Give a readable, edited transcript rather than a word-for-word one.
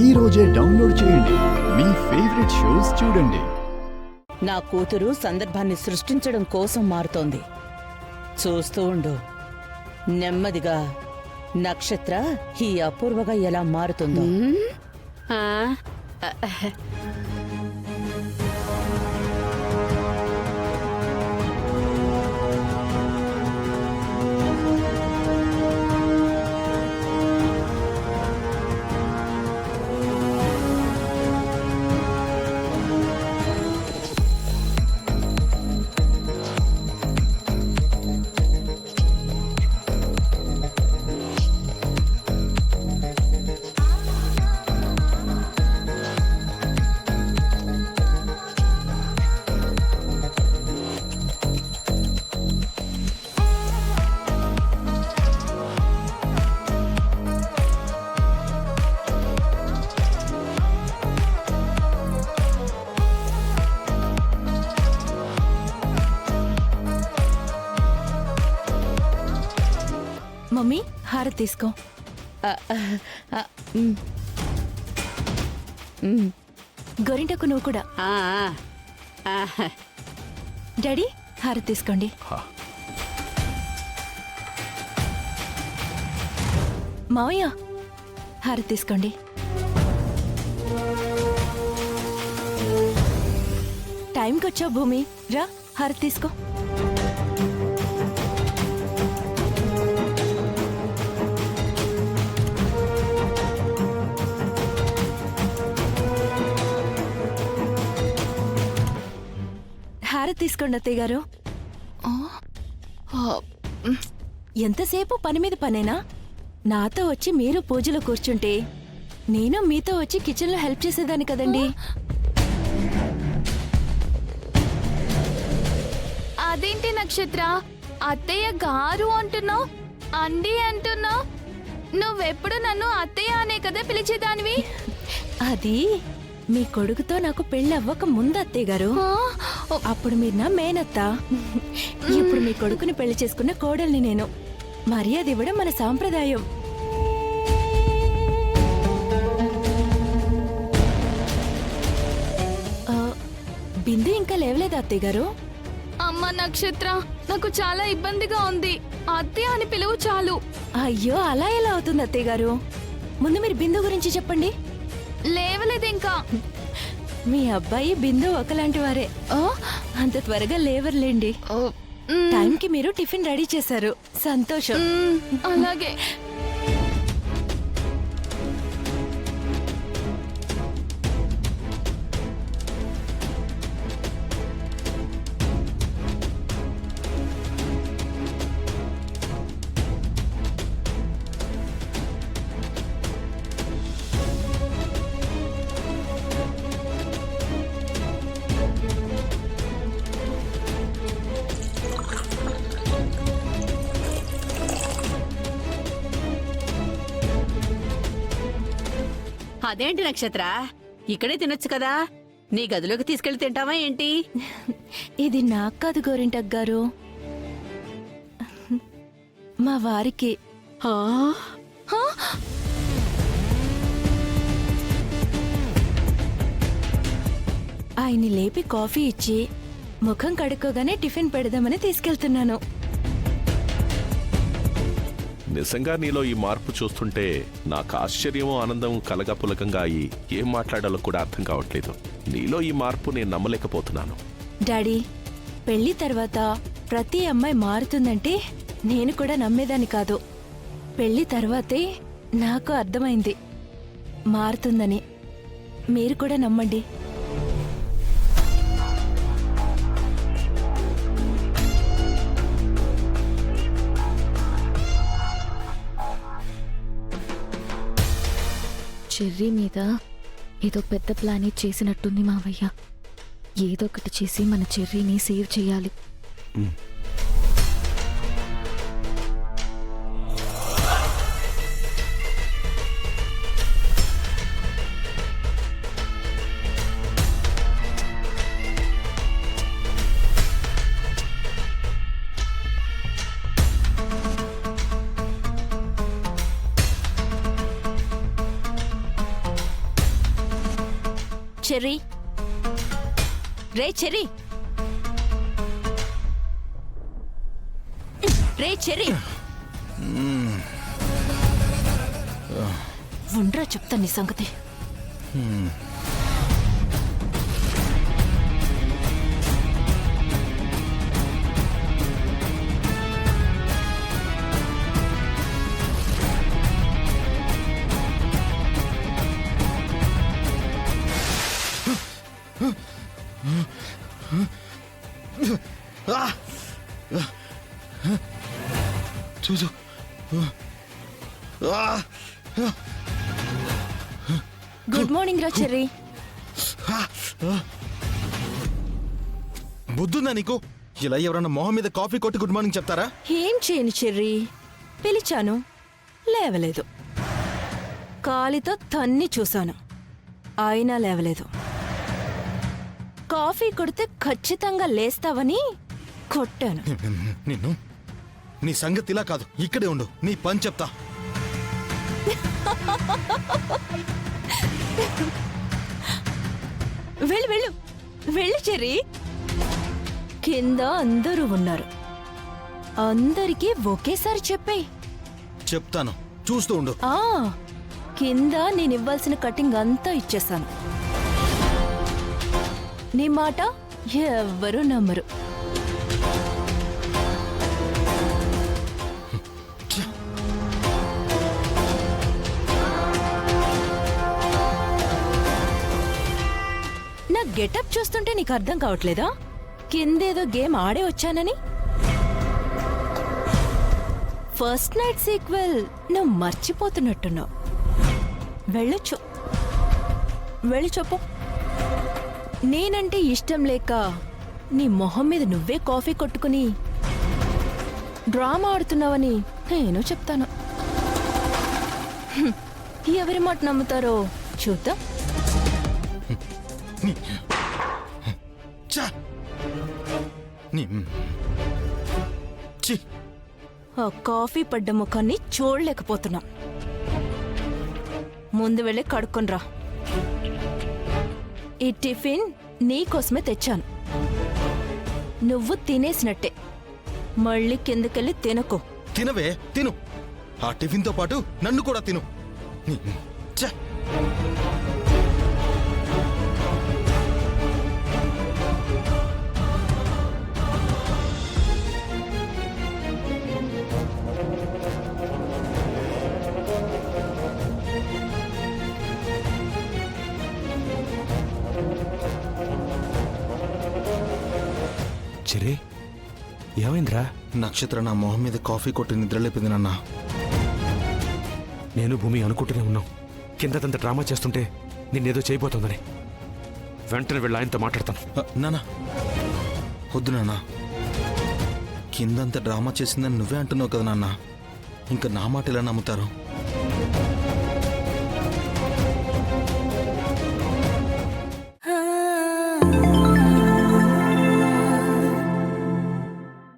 ఈ రోజే డౌన్లోడ్ చేయండి. మీ ఫేవరెట్ షోస్ చూడండి. నా కూతురు సందర్భాన్ని సృష్టించడం కోసం మారుతోంది. చూస్తూ ఉండు, నెమ్మదిగా నక్షత్ర ఈ అపూర్వగా ఎలా మారుతుందో. మమ్మీ హారతి తీసుకో. గోరింటకు నువ్వు కూడా. డాడీ హారతి తీసుకోండి. మావయ్య హారతి తీసుకోండి. టైంకి వచ్చావు భూమి, రా హారతి తీసుకో. హారతి తీసుకోండి అత్తయ్య గారు. ఎంతసేపు పని మీద పనేనా? నాతో వచ్చి మీరు పూజలో కూర్చుంటే నేను మీతో వచ్చి కిచెన్లో హెల్ప్ చేసేదాన్ని కదండి. అదేంటి నక్షత్ర, అత్తయ్య గారు అంటున్నావు, అండి అంటున్నావు? నువ్వెప్పుడు నన్ను అత్తయ్య అనే కదా పిలిచేదానివి. అది మీ కొడుకుతో నాకు పెళ్లి అవ్వక ముందు అత్తయ్య గారు. అప్పుడు మీరు నా మేనత్త. ఇప్పుడు మీ కొడుకుని పెళ్లి చేసుకున్న కోడల్ని నేను. మర్యాద ఇవ్వడం మన సాంప్రదాయం. బిందు ఇంకా లేవలేదు అత్తయ్య గారు. అమ్మ నక్షత్ర, నాకు చాలా ఇబ్బందిగా ఉంది. అత్తయ్య అని పిలువు చాలు. అయ్యో అలా ఎలా అవుతుంది అత్తయ్య గారు? ముందు మీరు బిందు గురించి చెప్పండి. లేవలేదు ఇంకా. మీ అబ్బాయి బిందు ఒకలాంటి వారే. అంత త్వరగా లేవర్లేండి. టైంకి మీరు టిఫిన్ రెడీ చేశారు, సంతోషం. అలాగే. అదేంటి నక్షత్ర, ఇక్కడే తినొచ్చు కదా, నీ గదిలోకి తీసుకెళ్లి తింటావా ఏంటి? ఇది నాకు కాదు గోరింటక్ గారు, మా వారికి. ఆయన్ని లేపి కాఫీ ఇచ్చి ముఖం కడుక్కోగానే టిఫిన్ పెడదామని తీసుకెళ్తున్నాను. నిజంగా నీలో ఈ మార్పు చూస్తుంటే నాకు ఆశ్చర్యం, ఆనందం కలగపులకంగా అయి ఏం మాట్లాడాలో కూడా అర్థం కావట్లేదు. నీలో ఈ మార్పు నేను నమ్మలేకపోతున్నాను. డాడీ, పెళ్లి తర్వాత ప్రతి అమ్మాయి మారుతుందంటే నేను కూడా నమ్మేదాన్ని కాదు. పెళ్లి తర్వాతే నాకు అర్థమైంది మారుతుందని. మీరు కూడా నమ్మండి. చెర్రీ మీద ఏదో పెద్ద ప్లానే చేసినట్టుంది మావయ్య. ఏదో ఒకటి చేసి మన చెర్రీని సేవ్ చేయాలి. చెర్రీ, రే చెర్రీ, రే చెర్రీ, ఉండ్రా చెప్తా నీ సంగతి. చూసు గుడ్ మార్నింగ్ రా చెర్రీ. బుద్ధుందా నీకు? ఇలా ఎవరన్నా మొహం మీద కాఫీ కొట్టి గుడ్ మార్నింగ్ చెప్తారా? ఏం చేయను చెర్రీ, పిలిచాను లేవలేదు, కాలితో తన్ని చూశాను అయినా లేవలేదు. కాఫీ కొడితే ఖచ్చితంగా లేస్తావని కొట్టాను. నిన్ను నీ సంగతి ఇలా కాదు, ఇక్కడే ఉండు, నీ పని చెప్తా. వెళ్ళు వెళ్ళు వెళ్ళు చెర్రీ. కింద అందరూ ఉన్నారు, అందరికీ ఒకేసారి చెప్పేయ్. చెప్తాను, చూస్తూ ఉండు. కింద నేనివ్వాల్సిన కటింగ్ అంతా ఇచ్చేస్తాను. నీ మాట ఎవ్వరూ నమ్మరు. నా గెటప్ చూస్తుంటే నీకు అర్థం కావట్లేదా కిందేదో గేమ్ ఆడే వచ్చానని? ఫస్ట్ నైట్ సీక్వెల్ నువ్వు మర్చిపోతున్నట్టున్నావు. వెళ్ళొచ్చు, వెళ్ళి చెప్పు. నేనంటే ఇష్టం లేక నీ మొహం మీద నువ్వే కాఫీ కొట్టుకుని డ్రామా ఆడుతున్నావని నేను చెప్తాను. ఎవరి మాట నమ్ముతారో చూద్దాం. ఆ కాఫీ పడ్డ ముఖాన్ని చూడలేకపోతున్నా. ముందు వెళ్ళి కడుక్కొనిరా. ఈ టిఫిన్ నీకోసమే తెచ్చాను, నువ్వు తినేసినట్టే. మళ్ళీ కిందకెళ్ళి తినకో. తినవే, తిను. ఆ టిఫిన్తో పాటు నన్ను కూడా తిను. చెరే, ఏమైందిరా? నక్షత్ర నా మొహం మీద కాఫీ కొట్టి నిద్రలేపింది నాన్న. నేను భూమి అనుకుంటూనే ఉన్నాం, కిందదంత డ్రామా చేస్తుంటే నిన్నేదో చేయబోతోందని. వెంటనే వెళ్ళి ఆయనతో మాట్లాడతాను. నానా వద్దు నాన్న, కిందంత డ్రామా చేసిందని నువ్వే అంటున్నావు కదా నాన్న. ఇంకా నా మాట ఎలా నమ్ముతారు?